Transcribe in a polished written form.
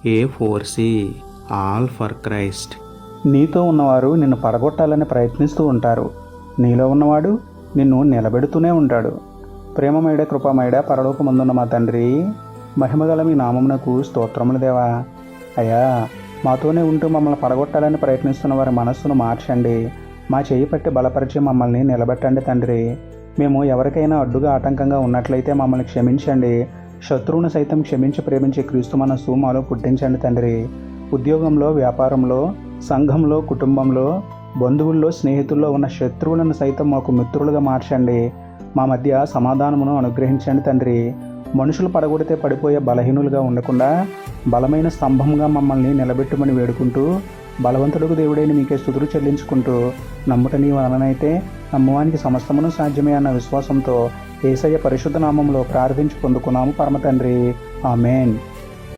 A4C all for Christ. నీతో ఉన్నవారు నిన్ను పడగొట్టాలని ప్రయత్నిస్తూ ఉంటారు. నీలో ఉన్నవాడు నిన్ను నిలబెడుతూనే ఉంటాడు. ప్రేమమయుడ కృపామయుడ పరలోకమందున్న మా తండ్రి, మహిమగల మీ నామమునకు స్తోత్రములు దేవా. అయ్యా, మాతోనే ఉంటూ మమ్మల్ని పడగొట్టాలని ప్రయత్నిస్తున్న వారి మనస్సును మార్చండి. మా చేయి పట్టి బలపరిచి మమ్మల్ని నిలబెట్టండి తండ్రి. మేము ఎవరికైనా అడ్డుగా ఆటంకంగా ఉన్నట్లయితే మమ్మల్ని క్షమించండి. శత్రువును సైతం క్షమించి ప్రేమించే క్రీస్తు మనస్సు మాలో పుట్టించండి తండ్రి. ఉద్యోగంలో, వ్యాపారంలో, సంఘంలో, కుటుంబంలో, బంధువుల్లో, స్నేహితుల్లో ఉన్న శత్రువులను సైతం మాకు మిత్రులుగా మార్చండి. మా మధ్య సమాధానమును అనుగ్రహించండి తండ్రి. మనుషులు పడగొడితే పడిపోయే బలహీనులుగా ఉండకుండా బలమైన స్తంభంగా మమ్మల్ని నిలబెట్టుమని వేడుకుంటూ, బలవంతుడుకు దేవుడైన మీకే స్తుతులు చెల్లించుకుంటూ, నమ్ముట నీ వలనైతే నమ్మువానికి సమస్తమును సాధ్యమే అన్న విశ్వాసంతో యేసయ్య పరిశుద్ధ నామంలో ప్రార్థించి పొందుకున్నాము పరమ తండ్రి. ఆమేన్.